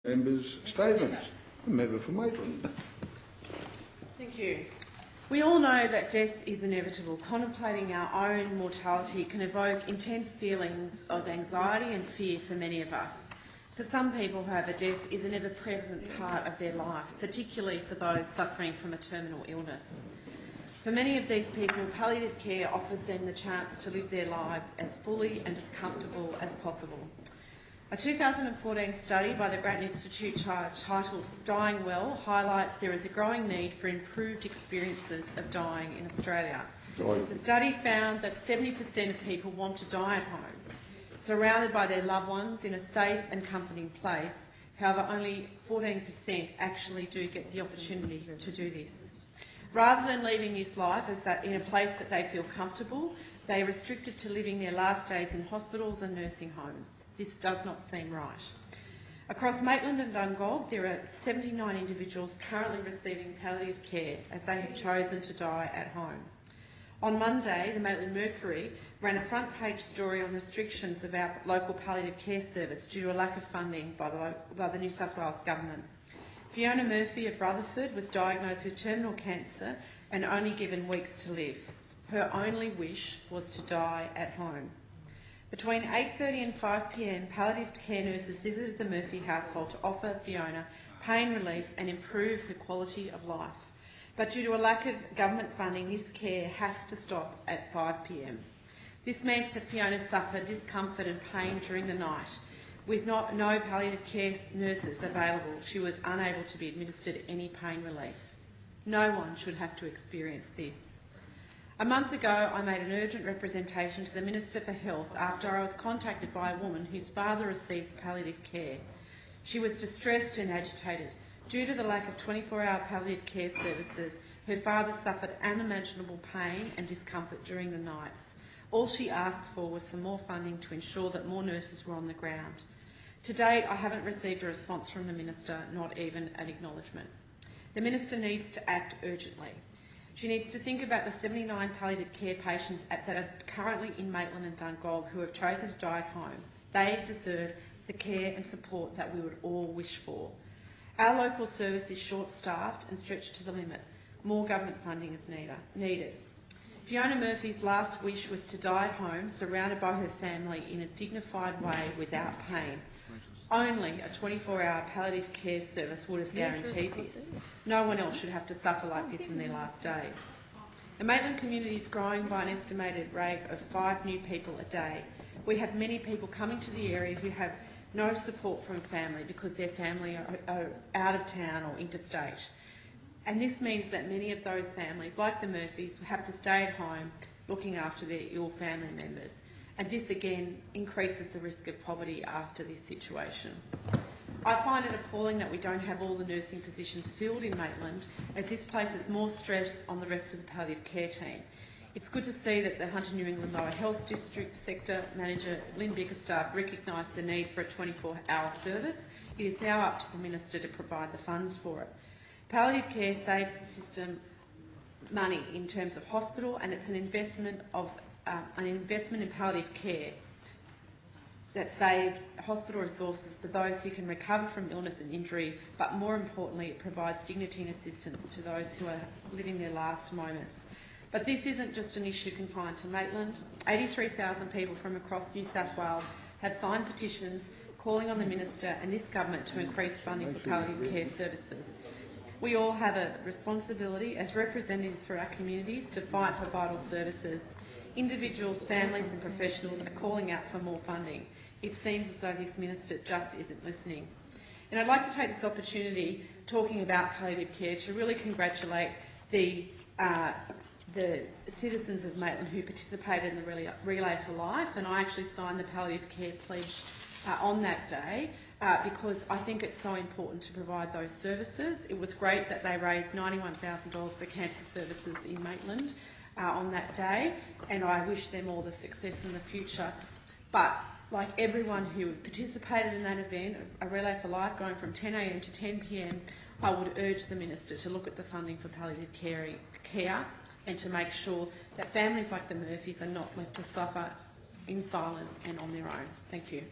Members' statements. The member for Maitland. Thank you. We all know that death is inevitable. Contemplating our own mortality can evoke intense feelings of anxiety and fear for many of us. For some people, however, death is an ever-present part of their life, particularly for those suffering from a terminal illness. For many of these people, palliative care offers them the chance to live their lives as fully and as comfortable as possible. A 2014 study by the Grattan Institute titled Dying Well highlights there is a growing need for improved experiences of dying in Australia. The study found that 70% of people want to die at home, surrounded by their loved ones in a safe and comforting place. However, only 14% actually do get the opportunity to do this. Rather than leaving this life in a place that they feel comfortable, they are restricted to living their last days in hospitals and nursing homes. This does not seem right. Across Maitland and Dungog, there are 79 individuals currently receiving palliative care as they have chosen to die at home. On Monday, the Maitland Mercury ran a front-page story on restrictions of our local palliative care service due to a lack of funding by the New South Wales Government. Fiona Murphy of Rutherford was diagnosed with terminal cancer and only given weeks to live. Her only wish was to die at home. Between 8:30 and 5 p.m, palliative care nurses visited the Murphy household to offer Fiona pain relief and improve her quality of life. But due to a lack of government funding, this care has to stop at 5 p.m. This meant that Fiona suffered discomfort and pain during the night. With no palliative care nurses available, she was unable to be administered any pain relief. No one should have to experience this. A month ago, I made an urgent representation to the Minister for Health after I was contacted by a woman whose father receives palliative care. She was distressed and agitated. Due to the lack of 24-hour palliative care services, her father suffered unimaginable pain and discomfort during the nights. All she asked for was some more funding to ensure that more nurses were on the ground. To date, I haven't received a response from the Minister, not even an acknowledgement. The Minister needs to act urgently. She needs to think about the 79 palliative care patients that are currently in Maitland and Dungog who have chosen to die at home. They deserve the care and support that we would all wish for. Our local service is short-staffed and stretched to the limit. More government funding is needed. Fiona Murphy's last wish was to die at home, surrounded by her family in a dignified way without pain. Only a 24-hour palliative care service would have guaranteed this. No one else should have to suffer like this in their last days. The Maitland community is growing by an estimated rate of 5 new people a day. We have many people coming to the area who have no support from family because their family are out of town or interstate. And this means that many of those families, like the Murphys, have to stay at home looking after their ill family members. And this again increases the risk of poverty after this situation. I find it appalling that we don't have all the nursing positions filled in Maitland, as this places more stress on the rest of the palliative care team. It's good to see that the Hunter New England Lower Health District Sector Manager Lynn Bickerstaff recognised the need for a 24-hour service. It is now up to the Minister to provide the funds for it. Palliative care saves the system money in terms of hospital, and it's an investment in palliative care that saves hospital resources for those who can recover from illness and injury, but more importantly, it provides dignity and assistance to those who are living their last moments. But this isn't just an issue confined to Maitland. 83,000 people from across New South Wales have signed petitions calling on the Minister and this government to increase funding for palliative care services. We all have a responsibility as representatives for our communities to fight for vital services. Individuals, families and professionals are calling out for more funding. It seems as though this Minister just isn't listening. And I'd like to take this opportunity, talking about palliative care, to really congratulate the citizens of Maitland who participated in the Relay for Life, and I actually signed the palliative care pledge on that day because I think it's so important to provide those services. It was great that they raised $91,000 for cancer services in Maitland on that day, and I wish them all the success in the future. But like everyone who participated in that event, a Relay for Life going from 10 a.m. to 10 p.m, I would urge the Minister to look at the funding for palliative care and to make sure that families like the Murphys are not left to suffer in silence and on their own. Thank you.